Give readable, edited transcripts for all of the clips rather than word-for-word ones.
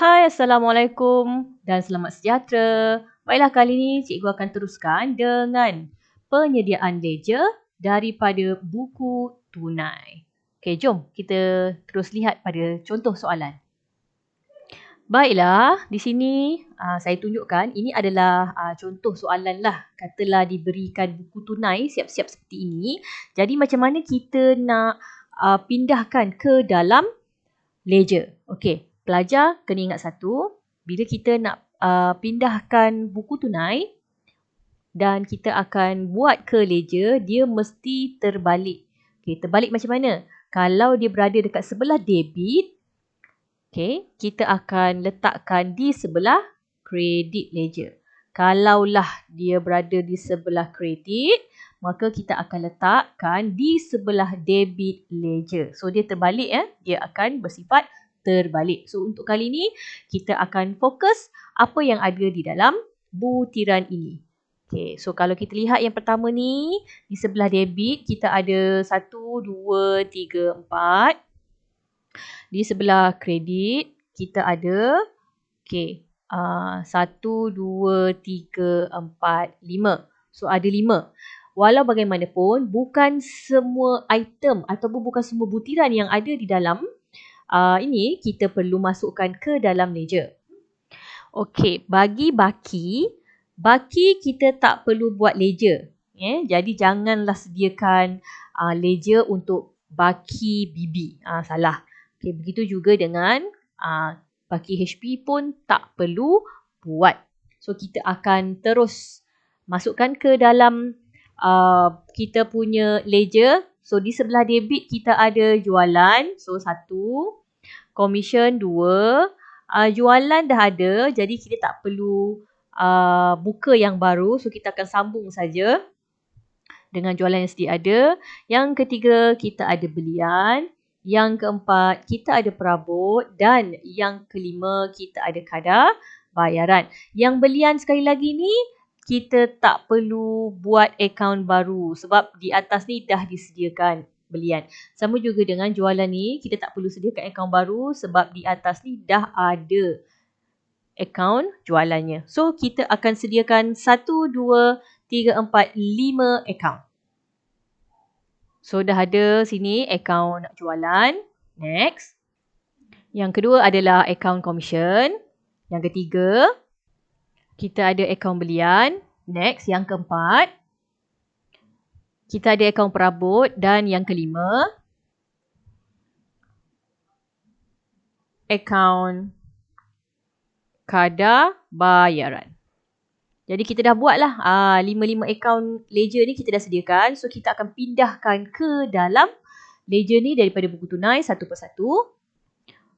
Hai, Assalamualaikum dan selamat sejahtera. Baiklah, kali ini cikgu akan teruskan dengan penyediaan ledger daripada buku tunai. Okey, jom kita terus lihat pada contoh soalan. Baiklah, di sini saya tunjukkan ini adalah contoh soalan lah. Katalah diberikan buku tunai siap-siap seperti ini. Jadi macam mana kita nak pindahkan ke dalam ledger. Okey, pelajar kena ingat satu, bila kita nak pindahkan buku tunai dan kita akan buat ke ledger, dia mesti terbalik. Okey, terbalik macam mana? Kalau dia berada dekat sebelah debit, okey, kita akan letakkan di sebelah credit ledger. Kalaulah dia berada di sebelah kredit, maka kita akan letakkan di sebelah debit ledger. So dia terbalik dia akan bersifat terbalik. So untuk kali ini kita akan fokus apa yang ada di dalam butiran ini. Okey, so kalau kita lihat yang pertama ni, di sebelah debit kita ada 1, 2, 3, 4. Di sebelah kredit kita ada 1, 2, 3, 4, 5. So ada 5. Walau bagaimanapun bukan semua item ataupun bukan semua butiran yang ada di dalam ini kita perlu masukkan ke dalam ledger. Okey, bagi baki kita tak perlu buat ledger. Jadi janganlah sediakan ledger untuk baki BB. Salah. Okey, begitu juga dengan baki HP pun tak perlu buat. So kita akan terus masukkan ke dalam kita punya ledger. So di sebelah debit kita ada jualan. So 1, commission 2. Jualan dah ada, jadi kita tak perlu buka yang baru. So kita akan sambung saja dengan jualan yang sedia ada. Yang ketiga kita ada belian. Yang keempat, kita ada perabot. Dan yang kelima, kita ada kadar bayaran. Yang belian sekali lagi ni, kita tak perlu buat akaun baru. Sebab di atas ni dah disediakan belian. Sama juga dengan jualan ni, kita tak perlu sediakan akaun baru. Sebab di atas ni dah ada akaun jualannya. So, kita akan sediakan 1, 2, 3, 4, 5 akaun. So dah ada sini akaun jualan. Next. Yang kedua adalah akaun commission. Yang ketiga, kita ada akaun belian. Next, yang keempat, kita ada akaun perabot. Dan yang kelima, akaun kadar bayaran. Jadi kita dah buat lah 5 akaun ledger ni kita dah sediakan. So kita akan pindahkan ke dalam ledger ni daripada buku tunai satu persatu.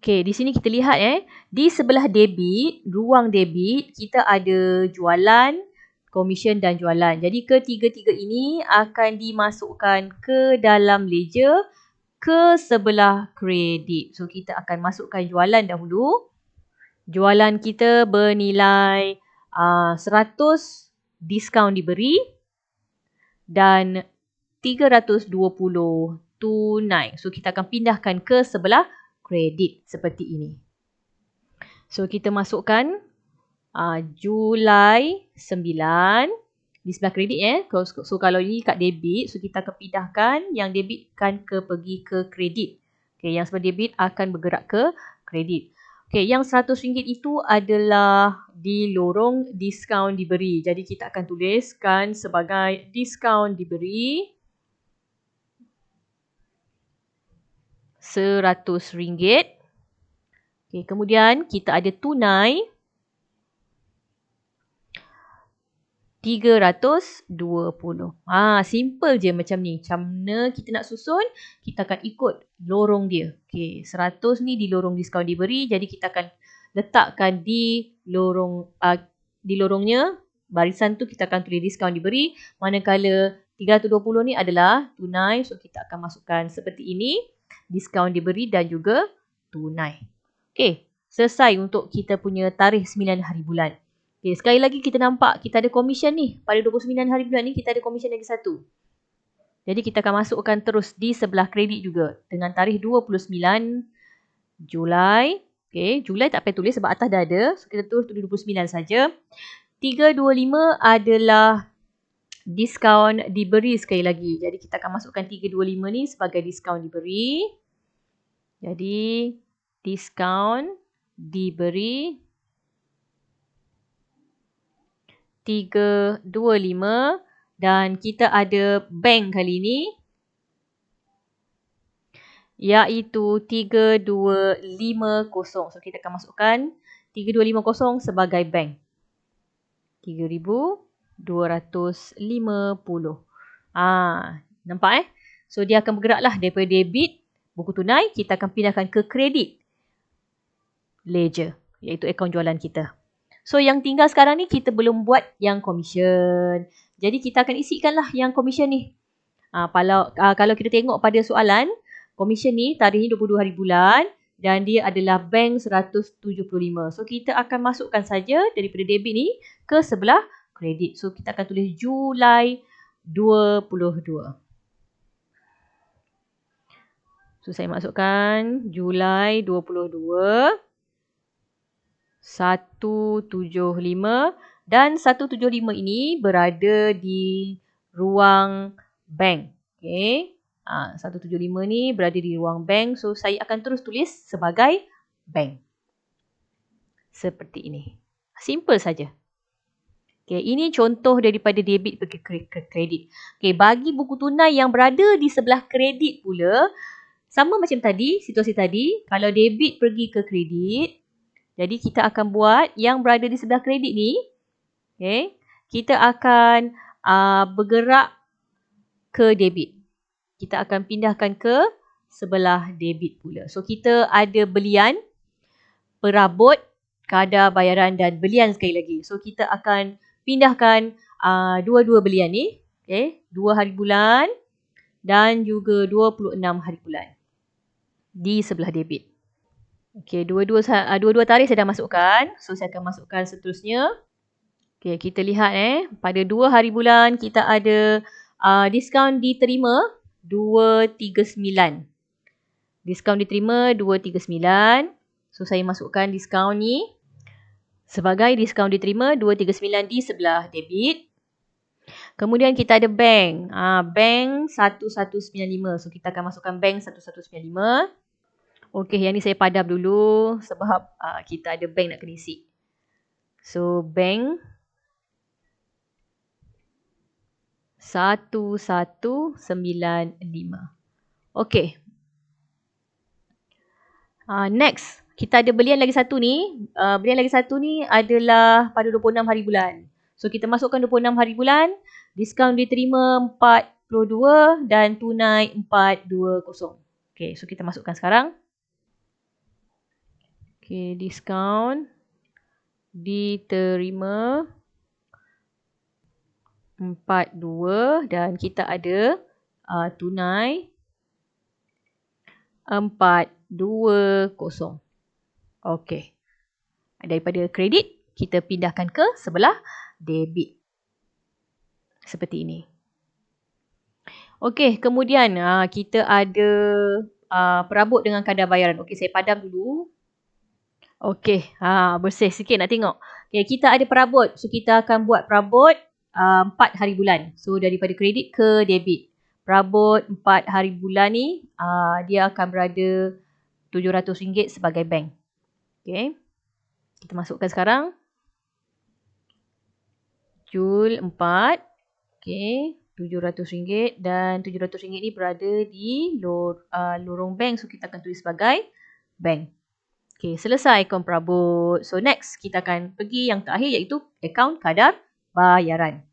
Okey, di sini kita lihat di sebelah debit, ruang debit, kita ada jualan, komisen dan jualan. Jadi ketiga-tiga ini akan dimasukkan ke dalam ledger ke sebelah kredit. So kita akan masukkan jualan dahulu. Jualan kita bernilai 100 diskaun diberi dan 320 tunai. So kita akan pindahkan ke sebelah kredit seperti ini. So kita masukkan Julai 9 di sebelah kredit So kalau ini kat debit, so kita akan pindahkan yang debit kan pergi ke kredit. Okay, yang sebelah debit akan bergerak ke kredit. Okay, yang RM100 itu adalah di lorong diskaun diberi. Jadi kita akan tuliskan sebagai diskaun diberi RM100. Okay, kemudian kita ada tunai RM320. Simple je macam ni. Macam mana kita nak susun, kita akan ikut lorong dia. Okay, 100 ni di lorong diskaun diberi. Jadi kita akan letakkan di lorongnya. Barisan tu kita akan tulis diskaun diberi. Manakala 320 ni adalah tunai. So kita akan masukkan seperti ini. Diskaun diberi dan juga tunai. Okay, selesai untuk kita punya tarikh 9 hari bulan. Okay, sekali lagi kita nampak kita ada komisen ni. Pada 29 hari bulan ni kita ada komisen lagi satu. Jadi kita akan masukkan terus di sebelah kredit juga. Dengan tarikh 29 Julai Okay, Julai tak payah tulis sebab atas dah ada. So, kita tulis 29 saja. 325 adalah diskaun diberi sekali lagi. Jadi, kita akan masukkan 325 ni sebagai diskaun diberi. Jadi, diskaun diberi 325 dan kita ada bank kali ni iaitu 3250. So kita akan masukkan 3250 sebagai bank. 3250. Nampak So dia akan bergeraklah daripada debit buku tunai, kita akan pindahkan ke kredit ledger iaitu akaun jualan kita. So yang tinggal sekarang ni kita belum buat yang commission. Jadi kita akan isikanlah yang commission ni. Kalau kita tengok pada soalan, commission ni tarikhnya 22 hari bulan dan dia adalah bank 175. So kita akan masukkan saja daripada debit ni ke sebelah kredit. So kita akan tulis Julai 22. So saya masukkan Julai 22. 175 dan 175 ini berada di ruang bank. Okay. 175 ni berada di ruang bank. So saya akan terus tulis sebagai bank. Seperti ini. Simple saja. Okay, ini contoh daripada debit pergi ke kredit. Okay, bagi buku tunai yang berada di sebelah kredit pula, sama macam tadi, situasi tadi, kalau debit pergi ke kredit, jadi kita akan buat yang berada di sebelah kredit ni. Okay. Kita akan bergerak ke debit. Kita akan pindahkan ke sebelah debit pula. So kita ada belian, perabot, kadar bayaran dan belian sekali lagi. So kita akan pindahkan dua-dua belian ni. Okay. 2 hari bulan dan juga 26 hari bulan. Di sebelah debit. Okey, dua-dua tarikh saya dah masukkan. So, saya akan masukkan seterusnya. Okey, kita lihat pada 2 hari bulan kita ada diskaun diterima 239. Diskaun diterima 239. So, saya masukkan diskaun ni sebagai diskaun diterima 239 di sebelah debit. Kemudian kita ada bank. Bank 1195. So, kita akan masukkan bank 1195. Okey, yang ni saya padam dulu sebab kita ada bank nak kena isi. So, bank 1195. Okey. Next, kita ada belian lagi satu ni. Belian lagi satu ni adalah pada 26 hari bulan. So, kita masukkan 26 hari bulan. Diskaun diterima 42 dan tunai 420. Okey, so kita masukkan sekarang. Okay, diskaun diterima 42 dan kita ada tunai 420. Okey. Daripada kredit kita pindahkan ke sebelah debit. Seperti ini. Okey, kemudian kita ada perabot dengan kadar bayaran. Okey, saya padam dulu. Okey, bersih sikit nak tengok. Okay, kita ada perabot. So, kita akan buat perabot 4 hari bulan. So, daripada kredit ke debit. Perabot 4 hari bulan ni, dia akan berada RM700 sebagai bank. Okay. Kita masukkan sekarang. Jul 4. Okay. RM700 dan RM700 ni berada di lorong bank. So, kita akan tulis sebagai bank. Okay, selesai akaun perabot. So, next kita akan pergi yang terakhir iaitu akaun kadar bayaran.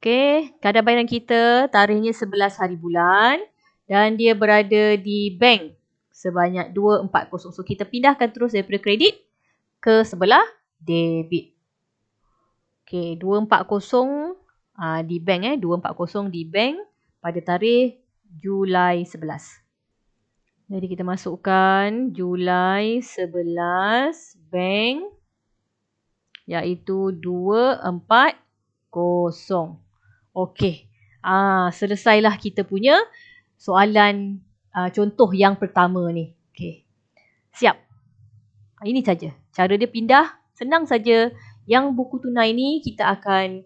Okay, kadar bayaran kita tarikhnya 11 hari bulan dan dia berada di bank sebanyak 240. So, kita pindahkan terus daripada kredit ke sebelah debit. Okay, 240 di bank 240 di bank pada tarikh Julai 11. Jadi kita masukkan Julai 11 bank iaitu 240. Okey. Selesailah kita punya soalan contoh yang pertama ni. Okey. Siap. Ini saja. Cara dia pindah senang saja. Yang buku tunai ni kita akan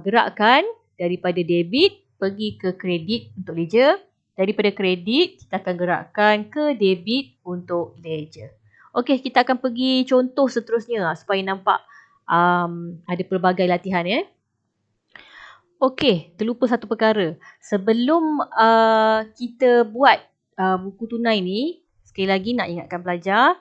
gerakkan daripada debit pergi ke kredit untuk ledger. Daripada kredit kita akan gerakkan ke debit untuk ledger. Okey, kita akan pergi contoh seterusnya supaya nampak ada pelbagai latihan ya. Okey, terlupa satu perkara. Sebelum kita buat buku tunai ni, sekali lagi nak ingatkan pelajar,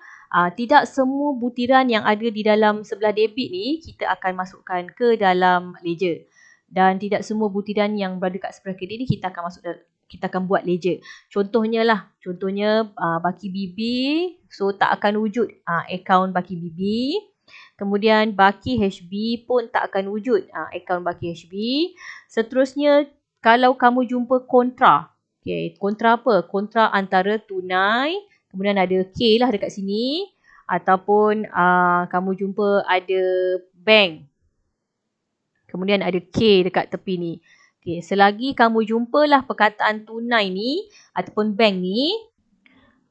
tidak semua butiran yang ada di dalam sebelah debit ni kita akan masukkan ke dalam ledger. Dan tidak semua butiran yang berada kat sebelah kredit ni kita akan buat ledger. Contohnya Baki Bibi, so tak akan wujud akaun Baki Bibi. Kemudian Baki HB pun tak akan wujud akaun Baki HB. Seterusnya kalau kamu jumpa kontra. Okay, kontra apa? Kontra antara tunai, kemudian ada K lah dekat sini. Ataupun kamu jumpa ada bank. Kemudian ada K dekat tepi ni. Okay, selagi kamu jumpalah perkataan tunai ni ataupun bank ni,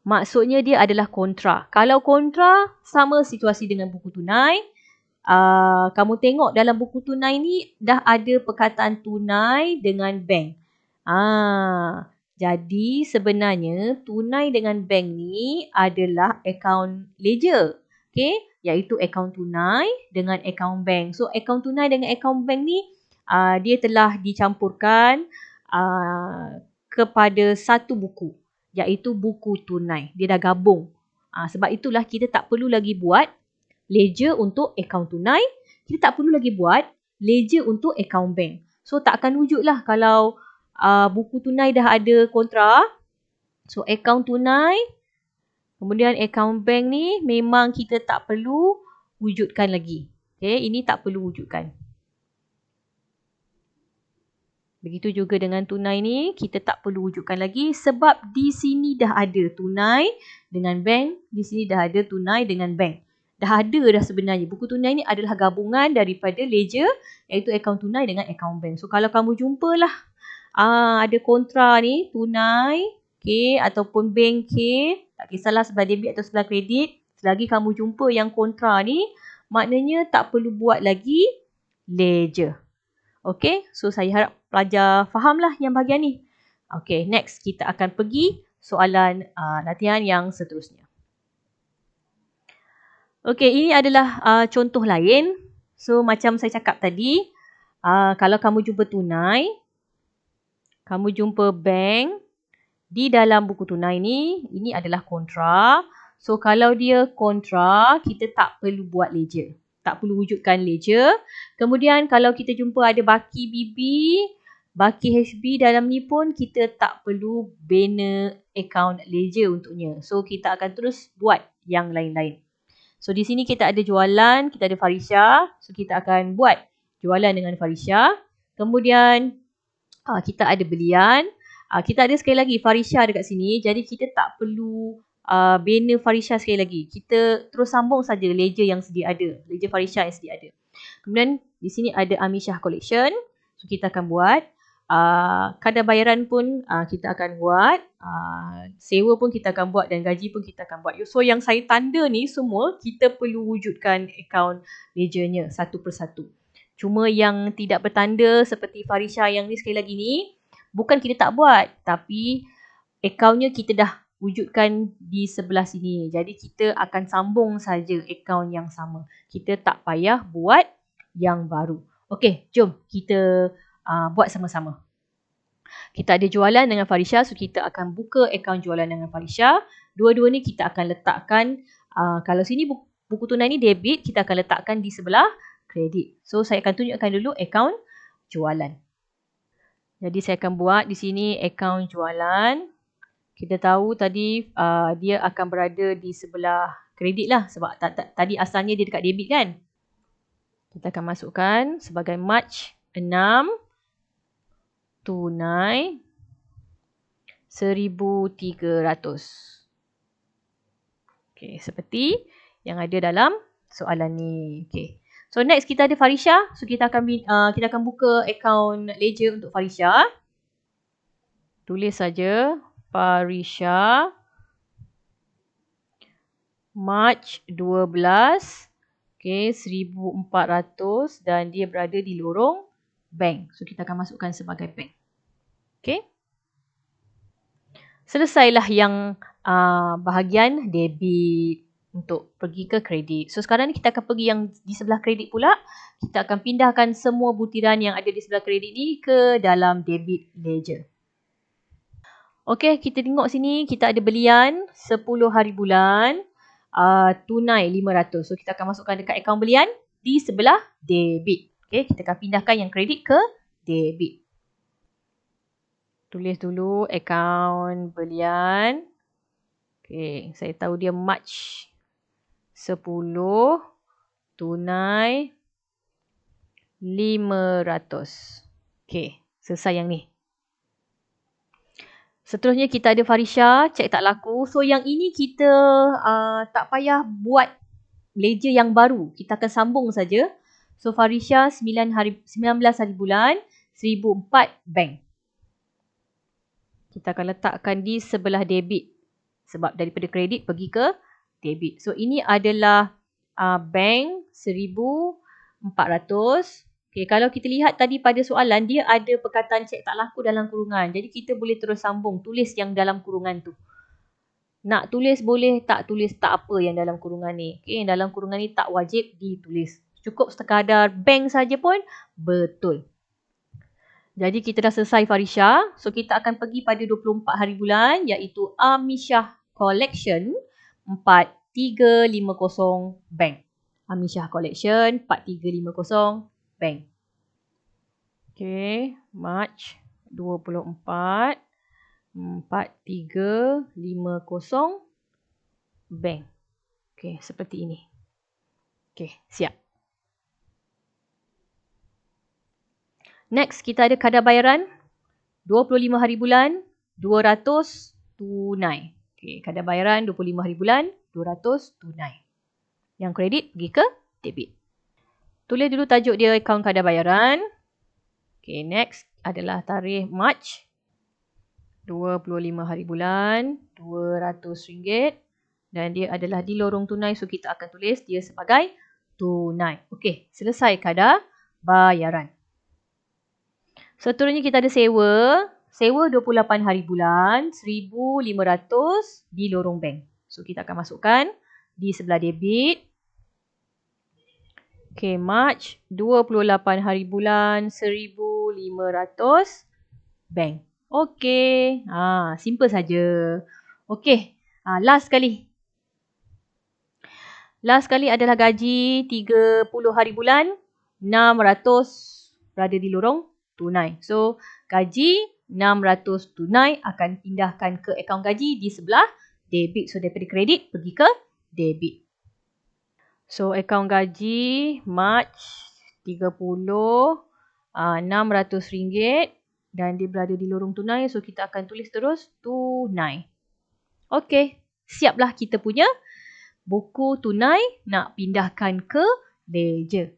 maksudnya dia adalah kontra. Kalau kontra, sama situasi dengan buku tunai. Kamu tengok dalam buku tunai ni dah ada perkataan tunai dengan bank. Jadi sebenarnya tunai dengan bank ni adalah akaun ledger. Okay, iaitu akaun tunai dengan akaun bank. So akaun tunai dengan akaun bank ni dia telah dicampurkan kepada satu buku, iaitu buku tunai. Dia dah gabung. Sebab itulah kita tak perlu lagi buat ledger untuk akaun tunai. Kita tak perlu lagi buat ledger untuk akaun bank. So tak akan wujud lah kalau buku tunai dah ada kontra. So akaun tunai, kemudian akaun bank ni memang kita tak perlu wujudkan lagi. Okay, ini tak perlu wujudkan. Begitu juga dengan tunai ni, kita tak perlu wujudkan lagi sebab di sini dah ada tunai dengan bank. Di sini dah ada tunai dengan bank. Dah ada dah sebenarnya. Buku tunai ni adalah gabungan daripada ledger, iaitu akaun tunai dengan akaun bank. So kalau kamu jumpalah ada kontra ni, tunai K ataupun bank K, tak kisahlah sebelah debit atau sebelah kredit, selagi kamu jumpa yang kontra ni, maknanya tak perlu buat lagi ledger. Okay, so saya harap pelajar fahamlah yang bahagian ni. Okay, next kita akan pergi soalan latihan yang seterusnya. Okay, ini adalah contoh lain. So, macam saya cakap tadi, kalau kamu jumpa tunai, kamu jumpa bank, di dalam buku tunai ni, ini adalah kontra. So, kalau dia kontra, kita tak perlu buat ledger. Tak perlu wujudkan ledger. Kemudian kalau kita jumpa ada Baki BB, Baki HB dalam ni pun kita tak perlu bina akaun ledger untuknya. So kita akan terus buat yang lain-lain. So di sini kita ada jualan, kita ada Farisha. So kita akan buat jualan dengan Farisha. Kemudian kita ada belian. Kita ada sekali lagi Farisha dekat sini. Jadi kita tak perlu bina Farisha sekali lagi. Kita terus sambung saja ledger yang sedia ada. Ledger Farisha yang sedia ada. Kemudian di sini ada Amishah Collection. So kita akan buat. Kadar bayaran pun kita akan buat. Sewa pun kita akan buat dan gaji pun kita akan buat. So yang saya tanda ni semua kita perlu wujudkan akaun ledgernya satu persatu. Cuma yang tidak bertanda seperti Farisha yang ni sekali lagi ni, bukan kita tak buat, tapi akaunnya kita dah wujudkan di sebelah sini. Jadi kita akan sambung saja akaun yang sama. Kita tak payah buat yang baru. Okey, jom kita buat sama-sama. Kita ada jualan dengan Farisha, so kita akan buka akaun jualan dengan Farisha. Dua-dua ni kita akan letakkan, kalau sini buku tunai ni debit, kita akan letakkan di sebelah kredit. So saya akan tunjukkan dulu akaun jualan. Jadi saya akan buat di sini akaun jualan. Kita tahu tadi dia akan berada di sebelah kredit lah. Sebab tadi asalnya dia dekat debit kan. Kita akan masukkan sebagai Mac 6. Tunai 1,300. Okay, seperti yang ada dalam soalan ni. Okay. So next kita ada Farisha. So kita akan buka akaun ledger untuk Farisha. Tulis saja Farisha. Mac 12. Okay, 1,400 dan dia berada di lorong bank. So, kita akan masukkan sebagai bank. Okay. Selesailah yang bahagian debit untuk pergi ke kredit. So, sekarang ni kita akan pergi yang di sebelah kredit pula. Kita akan pindahkan semua butiran yang ada di sebelah kredit ni ke dalam debit ledger. Okay, kita tengok sini kita ada belian 10 hari bulan. Tunai 500. So, kita akan masukkan dekat akaun belian di sebelah debit. Okay, kita akan pindahkan yang kredit ke debit. Tulis dulu akaun belian. Okay, saya tahu dia March 10. Tunai 500. Okay, selesai yang ni. Seterusnya kita ada Farisha, cek tak laku. So yang ini kita tak payah buat ledger yang baru. Kita akan sambung saja. So Farisha 19 hari bulan 1004 bank. Kita akan letakkan di sebelah debit. Sebab daripada kredit pergi ke debit. So ini adalah bank 1400. Okay, kalau kita lihat tadi pada soalan, dia ada perkataan cek tak laku dalam kurungan. Jadi kita boleh terus sambung, tulis yang dalam kurungan tu. Nak tulis boleh, tak tulis tak apa yang dalam kurungan ni. Okay, yang dalam kurungan ni tak wajib ditulis. Cukup sekadar bank saja pun betul. Jadi kita dah selesai Farisha. So kita akan pergi pada 24 hari bulan iaitu Amishah Collection 4350 bank. Amishah Collection 4350 bank. Okay, March 24 4350 bank. Okay, seperti ini. Okay, siap. Next, kita ada kadar bayaran 25 hari bulan 200 tunai. Okay, kadar bayaran 25 hari bulan 200 tunai. Yang kredit pergi ke debit. Tulis dulu tajuk dia akaun kadar bayaran. Okay, next adalah tarikh Mac. 25 hari bulan, RM200. Dan dia adalah di lorong tunai. So, kita akan tulis dia sebagai tunai. Okay, selesai kadar bayaran. Seterusnya kita ada sewa. Sewa 28 hari bulan, 1,500 di lorong bank. So, kita akan masukkan di sebelah debit. Okay, March 28 hari bulan 1,500 bank. Okay, simple saja. Okay, last sekali. Last sekali adalah gaji 30 hari bulan 600 berada di lorong tunai. So, gaji 600 tunai akan pindahkan ke akaun gaji di sebelah debit. So, daripada kredit pergi ke debit. So, akaun gaji March 30 RM600 dan dia berada di lorong tunai. So, kita akan tulis terus tunai. Okey, siaplah kita punya buku tunai nak pindahkan ke ledger.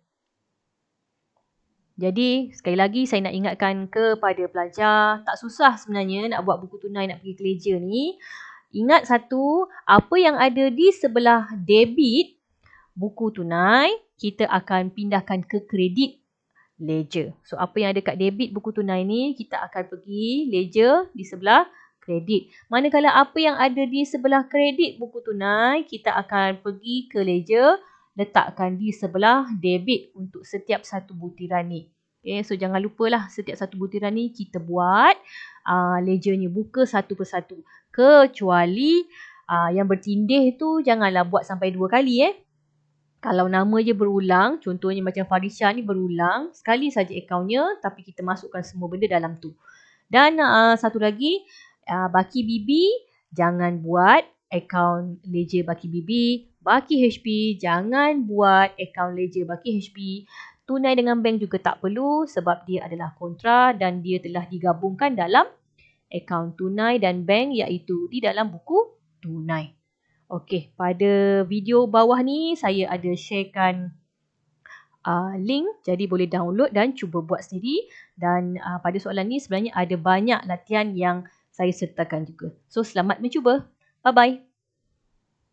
Jadi, sekali lagi saya nak ingatkan kepada pelajar, tak susah sebenarnya nak buat buku tunai nak pergi ke ledger ni. Ingat satu, apa yang ada di sebelah debit buku tunai, kita akan pindahkan ke kredit ledger. So, apa yang ada kat debit buku tunai ni, kita akan pergi ledger di sebelah kredit. Manakala apa yang ada di sebelah kredit buku tunai, kita akan pergi ke ledger, letakkan di sebelah debit untuk setiap satu butiran ni. Okay, so jangan lupalah setiap satu butiran ni kita buat ledgernya, buka satu persatu. Kecuali yang bertindih tu janganlah buat sampai 2 kali. Kalau nama je berulang, contohnya macam Farisha ni berulang, sekali saja akaunnya tapi kita masukkan semua benda dalam tu. Dan satu lagi, baki bibi, jangan buat akaun ledger baki bibi. Baki HP, jangan buat akaun ledger baki HP. Tunai dengan bank juga tak perlu sebab dia adalah kontra dan dia telah digabungkan dalam akaun tunai dan bank iaitu di dalam buku tunai. Okey, pada video bawah ni saya ada sharekan link, jadi boleh download dan cuba buat sendiri. Dan pada soalan ni sebenarnya ada banyak latihan yang saya sertakan juga. So, selamat mencuba. Bye-bye.